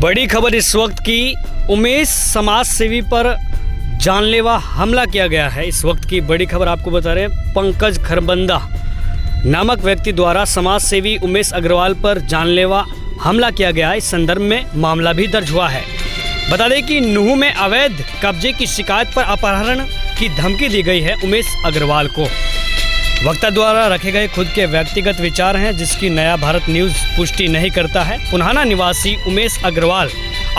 बड़ी खबर इस वक्त की, उमेश समाज सेवी पर जानलेवा हमला किया गया है। इस वक्त की बड़ी खबर आपको बता रहे हैं, पंकज खरबंदा नामक व्यक्ति द्वारा समाज सेवी उमेश अग्रवाल पर जानलेवा हमला किया गया है। इस संदर्भ में मामला भी दर्ज हुआ है। बता दें कि नूह में अवैध कब्जे की शिकायत पर अपहरण की धमकी दी गई है उमेश अग्रवाल को। वक्ता द्वारा रखे गए खुद के व्यक्तिगत विचार हैं, जिसकी नया भारत न्यूज़ पुष्टि नहीं करता है। पुनाना निवासी उमेश अग्रवाल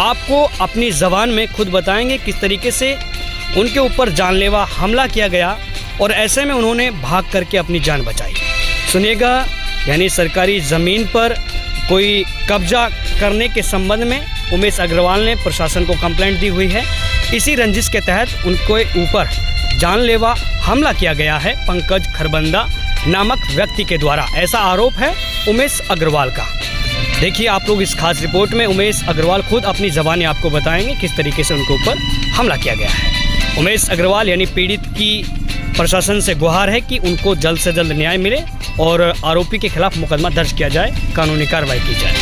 आपको अपनी ज़बान में खुद बताएंगे किस तरीके से उनके ऊपर जानलेवा हमला किया गया और ऐसे में उन्होंने भाग करके अपनी जान बचाई। सुनिएगा। यानी सरकारी ज़मीन पर कोई कब्जा करने के संबंध में उमेश अग्रवाल ने प्रशासन को कंप्लेंट दी हुई है। इसी रंजिश के तहत उनके ऊपर जानलेवा हमला किया गया है पंकज खरबंदा नामक व्यक्ति के द्वारा, ऐसा आरोप है उमेश अग्रवाल का। देखिए आप लोग इस खास रिपोर्ट में उमेश अग्रवाल खुद अपनी ज़बानी आपको बताएंगे किस तरीके से उनके ऊपर हमला किया गया है। उमेश अग्रवाल यानी पीड़ित की प्रशासन से गुहार है कि उनको जल्द से जल्द न्याय मिले और आरोपी के खिलाफ मुकदमा दर्ज किया जाए, कानूनी कार्रवाई की जाए।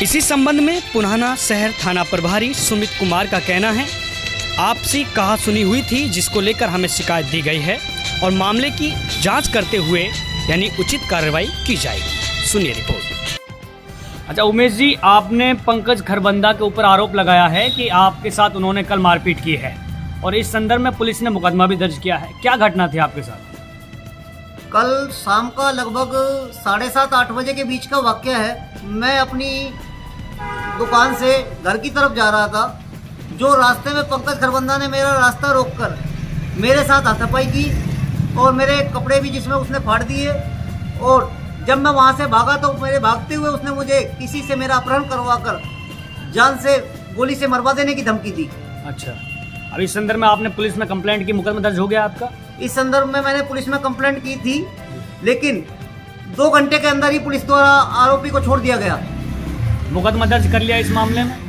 इसी संबंध में पुनाना शहर थाना प्रभारी सुमित कुमार का कहना है, आपसी कहा सुनी हुई थी जिसको लेकर हमें शिकायत दी गई है और मामले की जांच करते हुए यानी उचित कार्रवाई की जाएगी। सुनिए रिपोर्ट। अच्छा उमेश जी, आपने पंकज खरबंदा के ऊपर आरोप लगाया है कि आपके साथ उन्होंने कल मारपीट की है और इस संदर्भ में पुलिस ने मुकदमा भी दर्ज किया है। क्या घटना थी आपके साथ? कल शाम का लगभग 7:30-8 बजे के बीच का वाकया है। मैं अपनी दुकान से घर की तरफ जा रहा था। जो रास्ते में पंकज खरबंदा ने मेरा रास्ता रोककर मेरे साथ हाथापाई की और मेरे कपड़े भी जिसमें उसने फाड़ दिए, और जब मैं वहां से भागा तो मेरे भागते हुए उसने मुझे किसी से मेरा अपहरण करवाकर जान से गोली से मरवा देने की धमकी दी। अच्छा, अब इस संदर्भ में आपने पुलिस में कंप्लेंट की, मुकदमा दर्ज हो गया आपका? इस संदर्भ में मैंने पुलिस में कंप्लेंट की थी, लेकिन 2 घंटे के अंदर ही पुलिस द्वारा आरोपी को छोड़ दिया गया। मुकदमा दर्ज कर लिया इस मामले में?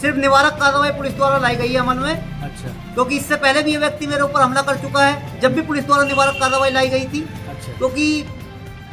सिर्फ निवारक कार्रवाई पुलिस द्वारा लाई गई है अमल में। अच्छा, क्योंकि इससे पहले भी ये व्यक्ति मेरे ऊपर हमला कर चुका है, जब भी पुलिस द्वारा निवारक कार्रवाई लाई गई थी। अच्छा, क्योंकि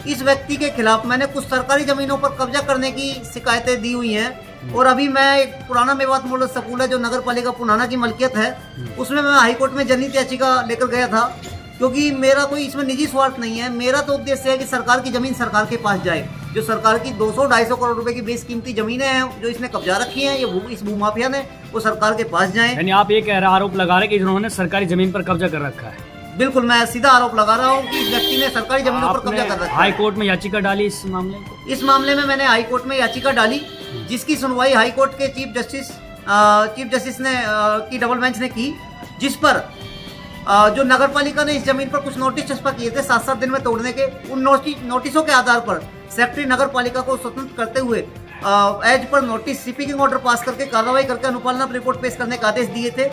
इस व्यक्ति के खिलाफ मैंने कुछ सरकारी जमीनों पर कब्जा करने की शिकायतें दी हुई हैं और अभी मैं एक पुराना मेवात मॉडल स्कूल है जो नगर पालिका पुनाना की मलकियत है, उसमें मैं हाईकोर्ट में जनहित याचिका लेकर गया था। क्योंकि मेरा कोई इसमें निजी स्वार्थ नहीं है, मेरा तो उद्देश्य है कि सरकार की जमीन सरकार के पास जाए। जो सरकार की 200-250 करोड़ रुपए की बेशकीमती जमीनें हैं जो इसने कब्जा रखी हैं, ये इस भूमाफिया ने, वो सरकार के पास जाएं। यानी आप ये आरोप लगा रहे हैं कि इन्होंने सरकारी जमीन पर कब्जा कर रखा है? बिल्कुल, मैं सीधा आरोप लगा रहा हूँ कि इस व्यक्ति ने सरकारी जमीनों पर कब्जा कर रखा है। हाई कोर्ट में याचिका डाली इस मामले को? इस मामले में मैंने हाई कोर्ट में याचिका डाली, जिसकी सुनवाई हाई कोर्ट के चीफ जस्टिस ने की डबल बेंच ने की, जिस पर जो नगर पालिका ने इस जमीन पर कुछ नोटिस चस्पा किए थे 7-7 दिन में तोड़ने के, उन नोटिसों के आधार पर सेक्रेटरी नगर पालिका को स्वतंत्र करते हुए as per notice seeping order pass करके कार्रवाई करके अनुपालना रिपोर्ट पेश करने का आदेश दिए थे,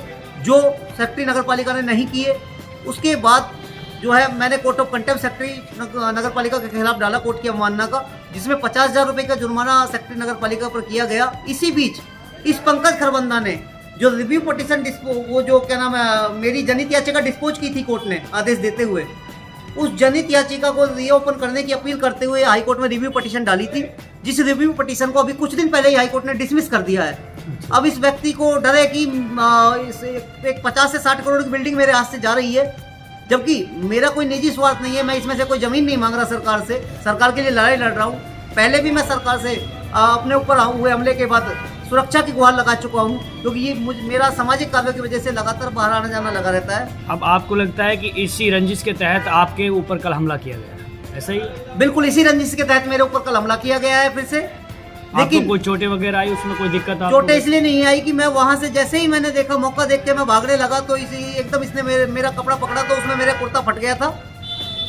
जो सेक्रेटरी नगर पालिका ने नहीं किए। उसके बाद जो है मैंने कोर्ट ऑफ कंटेम्प्ट सेक्रेटरी नगर पालिका के खिलाफ डाला, कोर्ट की अवमानना का, जिसमें 50,000 रुपये का जुर्माना सेक्रेटरी नगर पालिका पर किया गया। इसी बीच इस पंकज खरबंदा ने जो रिव्यू पिटीशन वो जो क्या नाम है, मेरी जनहित याचिका डिस्पोज की थी कोर्ट ने आदेश देते हुए, उस जनहित याचिका को रीओपन करने की अपील करते हुए हाई कोर्ट में रिव्यू पिटीशन डाली थी, जिस रिव्यू पिटीशन को अभी कुछ दिन पहले ही हाई कोर्ट ने डिसमिस कर दिया है। अब इस व्यक्ति को डर है कि एक 50 से 60 करोड़ की बिल्डिंग मेरे हाथ से जा रही है, जबकि मेरा कोई निजी स्वार्थ नहीं है। मैं इसमें से कोई जमीन नहीं मांग रहा सरकार से, सरकार के लिए लड़ाई लड़ रहा हूँ। पहले भी मैं सरकार से अपने ऊपर हुए हमले के बाद सुरक्षा की गुहार लगा चुका हूँ, क्योंकि ये मेरा सामाजिक कार्यों की वजह से लगातार बाहर आना जाना लगा रहता है। अब आपको लगता है कि इसी रंजिश के तहत आपके ऊपर कल हमला किया गया, ऐसा ही? बिल्कुल, इसी रंजिश के तहत मेरे ऊपर कल हमला किया गया है फिर से। लेकिन कोई चोटें वगैरह आई, उसमें कोई दिक्कत? चोटें इसलिए नहीं आई कि मैं वहां से जैसे ही मैंने देखा, मौका देख के मैं भागने लगा तो एकदम इसने मेरा कपड़ा पकड़ा तो उसमें मेरा कुर्ता फट गया था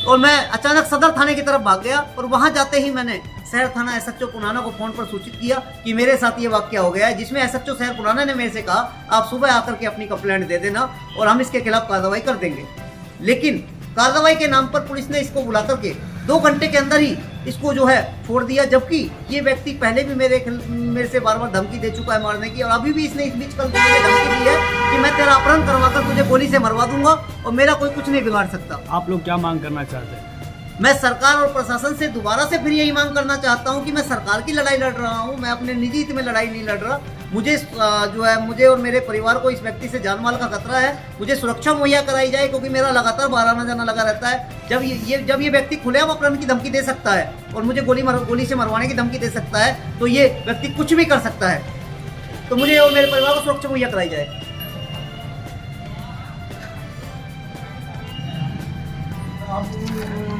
और मैं अचानक सदर थाने की तरफ भाग गया। और वहां जाते ही मैंने शहर थाना एसएचओ पुनाना को फोन पर सूचित किया कि मेरे साथ ये वाकया हो गया है, जिसमें एसएचओ शहर पुनाना ने मेरे से कहा आप सुबह आकर के अपनी कंप्लेंट दे देना और हम इसके खिलाफ कार्रवाई कर देंगे। लेकिन कार्रवाई के नाम पर पुलिस ने इसको बुला करके 2 घंटे के अंदर ही इसको जो है छोड़ दिया, जबकि ये व्यक्ति पहले भी मेरे से बार-बार धमकी दे चुका है मारने की, और अभी भी इसने इस बीच कल मुझे धमकी दी है कि मैं तेरा अपहरण करवाकर तुझे गोली से मरवा दूंगा और मेरा कोई कुछ नहीं बिगाड़ सकता। आप लोग क्या मांग करना चाहते हैं? मैं सरकार और प्रशासन से दोबारा से फिर यही मांग करना चाहता हूं कि मैं सरकार की लड़ाई लड़ रहा हूं, मैं अपने निजी हित में लड़ाई नहीं लड़ रहा। मुझे जो है मुझे और मेरे परिवार को इस व्यक्ति से जान माल का खतरा है। मुझे सुरक्षा मुहैया कराई जाए, क्योंकि मेरा लगातार बाहर आना जाना लगा रहता है। जब ये व्यक्ति खुलेआम अपहरण की धमकी दे सकता है और मुझे गोली से मरवाने की धमकी दे सकता है, तो ये व्यक्ति कुछ भी कर सकता है। तो मुझे और मेरे परिवार को सुरक्षा मुहैया कराई जाए। आप